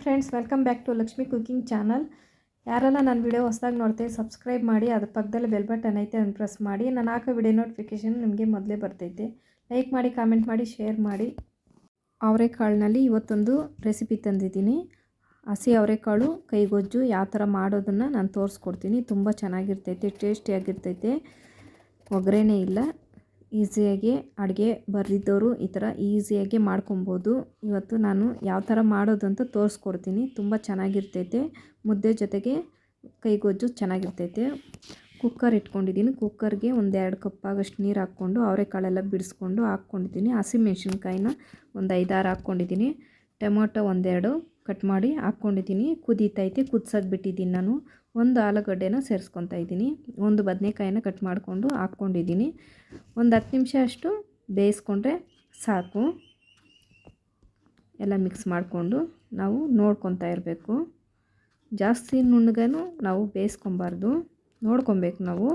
Friends, welcome back to Lakshmi cooking channel. ಯಾರೆಲ್ಲ ನನ್ನ video ಹೊಸದಾಗಿ ನೋಡ್ತೀವಿ ಸಬ್ಸ್ಕ್ರೈಬ್ ಮಾಡಿ, ಅದ್ರ ಪಕ್ಕದಲ್ಲಿ ಬೆಲ್ ಬಟನ್ ಐತೆ ಅದನ್ನು ಪ್ರೆಸ್ ಮಾಡಿ. ನಾನು ಹಾಕೋ ವಿಡಿಯೋ ನೋಟಿಫಿಕೇಷನ್ ನಿಮಗೆ ಮೊದಲೇ ಬರ್ತೈತೆ. ಲೈಕ್ ಮಾಡಿ, ಕಾಮೆಂಟ್ ಮಾಡಿ, ಶೇರ್ ಮಾಡಿ. ಅವರೆಕಾಳಿನಲ್ಲಿ ಇವತ್ತೊಂದು ರೆಸಿಪಿ ತಂದಿದ್ದೀನಿ. ಹಸಿ ಅವರೆಕಾಳು ಕೈಗೊಜ್ಜು ಯಾವ ಥರ ಮಾಡೋದನ್ನು ನಾನು ತೋರಿಸ್ಕೊಡ್ತೀನಿ. ತುಂಬ ಚೆನ್ನಾಗಿರ್ತೈತೆ, ಟೇಸ್ಟಿಯಾಗಿರ್ತೈತೆ, ಒಗ್ಗರಣೆ ಇಲ್ಲ. ಈಸಿಯಾಗಿ ಅಡುಗೆ ಬರೆದಿದ್ದವರು ಈ ಥರ ಈಸಿಯಾಗಿ ಮಾಡ್ಕೊಬೋದು. ಇವತ್ತು ನಾನು ಯಾವ ಥರ ಮಾಡೋದು ಅಂತ ತೋರಿಸ್ಕೊಡ್ತೀನಿ. ತುಂಬ ಚೆನ್ನಾಗಿರ್ತೈತೆ, ಮುದ್ದೆ ಜೊತೆಗೆ ಕೈಗೊಜ್ಜು ಚೆನ್ನಾಗಿರ್ತೈತೆ. ಕುಕ್ಕರ್ ಇಟ್ಕೊಂಡಿದ್ದೀನಿ. ಕುಕ್ಕರ್ಗೆ ಒಂದು 2 ಕಪ್ ಆಗೋಷ್ಟು ನೀರು ಹಾಕ್ಕೊಂಡು ಅವರೆಕಾಳೆಲ್ಲ ಬಿಡಿಸ್ಕೊಂಡು ಹಾಕ್ಕೊಂಡಿದ್ದೀನಿ. ಹಸಿಮೆಣ್ಸಿನ್ಕಾಯಿನ ಒಂದು 5-6 ಹಾಕ್ಕೊಂಡಿದ್ದೀನಿ. ಟೊಮೊಟೊ 1-2 ಕಟ್ ಮಾಡಿ ಹಾಕ್ಕೊಂಡಿದ್ದೀನಿ. ಕುದೀತೈತೆ, ಕುದ್ಸೋಕೆ ಬಿಟ್ಟಿದ್ದೀನಿ. ನಾನು ಒಂದು ಆಲೂಗಡ್ಡೆನ ಸೇರಿಸ್ಕೊತಾ ಇದ್ದೀನಿ. ಒಂದು ಬದನೆಕಾಯಿನ ಕಟ್ ಮಾಡಿಕೊಂಡು ಹಾಕ್ಕೊಂಡಿದ್ದೀನಿ. ಒಂದು 10 ನಿಮಿಷ ಅಷ್ಟು ಬೇಯಿಸ್ಕೊಂಡ್ರೆ ಸಾಕು. ಎಲ್ಲ ಮಿಕ್ಸ್ ಮಾಡಿಕೊಂಡು ನಾವು ನೋಡ್ಕೊತಾ ಇರಬೇಕು. ಜಾಸ್ತಿ ನುಣ್ಣಗೂ ನಾವು ಬೇಯಿಸ್ಕೊಬಾರ್ದು, ನೋಡ್ಕೊಬೇಕು ನಾವು.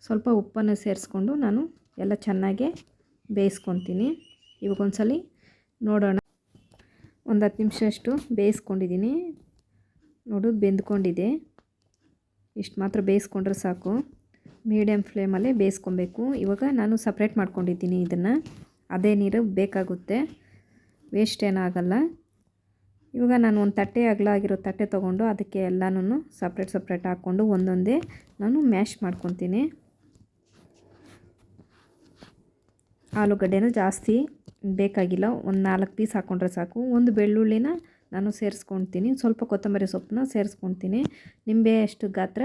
ಸ್ವಲ್ಪ ಉಪ್ಪನ್ನು ಸೇರಿಸ್ಕೊಂಡು ನಾನು ಎಲ್ಲ ಚೆನ್ನಾಗೆ ಬೇಯಿಸ್ಕೊತೀನಿ. ಇವಾಗ ಒಂದ್ಸಲಿ ನೋಡೋಣ. ಒಂದು 10 ನಿಮಿಷ ಅಷ್ಟು ಬೇಯಿಸ್ಕೊಂಡಿದ್ದೀನಿ. ನೋಡು, ಬೆಂದ್ಕೊಂಡಿದೆ. ಇಷ್ಟು ಮಾತ್ರ ಬೇಯಿಸ್ಕೊಂಡ್ರೆ ಸಾಕು. ಮೀಡಿಯಮ್ ಫ್ಲೇಮಲ್ಲೇ ಬೇಯಿಸ್ಕೊಬೇಕು. ಇವಾಗ ನಾನು ಸಪ್ರೇಟ್ ಮಾಡ್ಕೊಂಡಿದ್ದೀನಿ ಇದನ್ನು. ಅದೇ ನೀರು ಬೇಕಾಗುತ್ತೆ, ವೇಸ್ಟ್ ಏನಾಗಲ್ಲ. ಇವಾಗ ನಾನು ಒಂದು ತಟ್ಟೆ ಅಗಲ ಆಗಿರೋ ತಟ್ಟೆ ತೊಗೊಂಡು ಅದಕ್ಕೆ ಎಲ್ಲನೂ ಸಪ್ರೇಟ್ ಹಾಕ್ಕೊಂಡು ಒಂದೊಂದೇ ನಾನು ಮ್ಯಾಶ್ ಮಾಡ್ಕೊತೀನಿ. ಆಲೂಗಡ್ಡೆನೂ ಜಾಸ್ತಿ ಬೇಕಾಗಿಲ್ಲ, ಒಂದು 4 ಪೀಸ್ ಹಾಕ್ಕೊಂಡ್ರೆ ಸಾಕು. ಒಂದು ಬೆಳ್ಳುಳ್ಳಿನ ನಾನು ಸೇರಿಸ್ಕೊಳ್ತೀನಿ. ಸ್ವಲ್ಪ ಕೊತ್ತಂಬರಿ ಸೊಪ್ಪನ್ನ ಸೇರಿಸ್ಕೊಳ್ತೀನಿ. ನಿಂಬೆ ಅಷ್ಟು ಗಾತ್ರ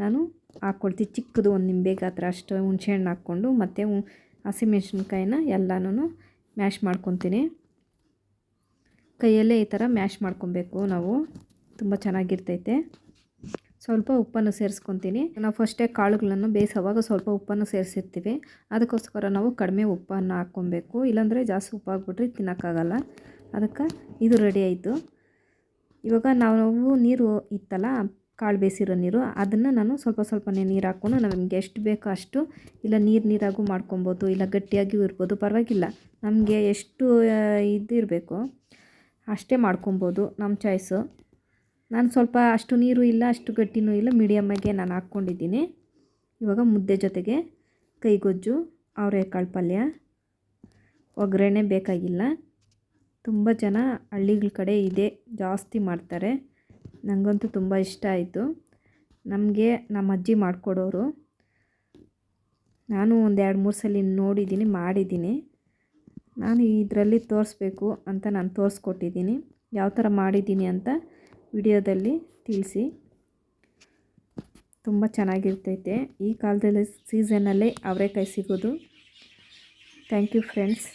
ನಾನು ಹಾಕ್ಕೊಳ್ತೀನಿ. ಚಿಕ್ಕದು ಒಂದು ನಿಂಬೆ ಗಾತ್ರ ಅಷ್ಟು ಹುಣಸೆಹಣ್ಣು ಹಾಕ್ಕೊಂಡು ಮತ್ತು ಹಸಿಮೆಣ್ಸಿನ್ಕಾಯಿನ ಎಲ್ಲನೂ ಮ್ಯಾಶ್ ಮಾಡ್ಕೊತೀನಿ. ಕೈಯಲ್ಲೇ ಈ ಥರ ಮ್ಯಾಶ್ ಮಾಡ್ಕೊಬೇಕು ನಾವು. ತುಂಬ ಚೆನ್ನಾಗಿರ್ತೈತೆ. ಸ್ವಲ್ಪ ಉಪ್ಪನ್ನು ಸೇರಿಸ್ಕೊತೀನಿ. ನಾವು ಫಸ್ಟೇ ಕಾಳುಗಳನ್ನು ಬೇಯಿಸೋವಾಗ ಸ್ವಲ್ಪ ಉಪ್ಪನ್ನು ಸೇರಿಸಿರ್ತೀವಿ. ಅದಕ್ಕೋಸ್ಕರ ನಾವು ಕಡಿಮೆ ಉಪ್ಪನ್ನು ಹಾಕ್ಕೊಬೇಕು. ಇಲ್ಲಾಂದರೆ ಜಾಸ್ತಿ ಉಪ್ಪಾಗ್ಬಿಟ್ರೆ ತಿನ್ನೋಕ್ಕಾಗಲ್ಲ. ಅದಕ್ಕೆ ಇದು ರೆಡಿ ಆಯಿತು. ಇವಾಗ ನಾವು ನೀರು ಇತ್ತಲ್ಲ, ಕಾಳು ಬೇಯಿಸಿರೋ ನೀರು, ಅದನ್ನು ನಾನು ಸ್ವಲ್ಪನೇ ನೀರು ಹಾಕ್ಕೊಂಡು ನಮಗೆ ಎಷ್ಟು ಬೇಕೋ ಅಷ್ಟು, ಇಲ್ಲ ನೀರಾಗೂ ಮಾಡ್ಕೊಬೋದು, ಇಲ್ಲ ಗಟ್ಟಿಯಾಗಿಯೂ ಇರ್ಬೋದು, ಪರವಾಗಿಲ್ಲ. ನಮಗೆ ಎಷ್ಟು ಇದಿರಬೇಕು ಅಷ್ಟೇ ಮಾಡ್ಕೊಬೋದು, ನಮ್ಮ ಚಾಯ್ಸು. ನಾನು ಸ್ವಲ್ಪ ಅಷ್ಟು ನೀರು ಇಲ್ಲ ಅಷ್ಟು ಗಟ್ಟಿನೂ ಇಲ್ಲ, ಮೀಡಿಯಮ್ಮಾಗೆ ನಾನು ಹಾಕ್ಕೊಂಡಿದ್ದೀನಿ. ಇವಾಗ ಮುದ್ದೆ ಜೊತೆಗೆ ಕೈಗೊಜ್ಜು ಅವರೆಕಾಳು ಪಲ್ಯ. ಒಗ್ಗರಣೆ ಬೇಕಾಗಿಲ್ಲ. ತುಂಬ ಜನ ಹಳ್ಳಿಗಳ ಕಡೆ ಇದೆ ಜಾಸ್ತಿ ಮಾಡ್ತಾರೆ. ನನಗಂತೂ ತುಂಬ ಇಷ್ಟ ಆಯಿತು. ನಮಗೆ ನಮ್ಮ ಅಜ್ಜಿ ಮಾಡಿಕೊಡೋರು. ನಾನು ಒಂದು 2-3 ಸಲ ನೋಡಿದ್ದೀನಿ, ಮಾಡಿದ್ದೀನಿ. ನಾನು ಇದರಲ್ಲಿ ತೋರಿಸ್ಬೇಕು ಅಂತ ನಾನು ತೋರಿಸ್ಕೊಟ್ಟಿದ್ದೀನಿ. ಯಾವ ಥರ ಮಾಡಿದ್ದೀನಿ ಅಂತ ವಿಡಿಯೋದಲ್ಲಿ ತಿಳಿಸಿ. ತುಂಬ ಚೆನ್ನಾಗಿರ್ತೈತೆ. ಈ ಕಾಲದಲ್ಲಿ ಸೀಸನಲ್ಲೇ ಅವರೆಕಾಯಿ ಸಿಗೋದು. Thank you friends.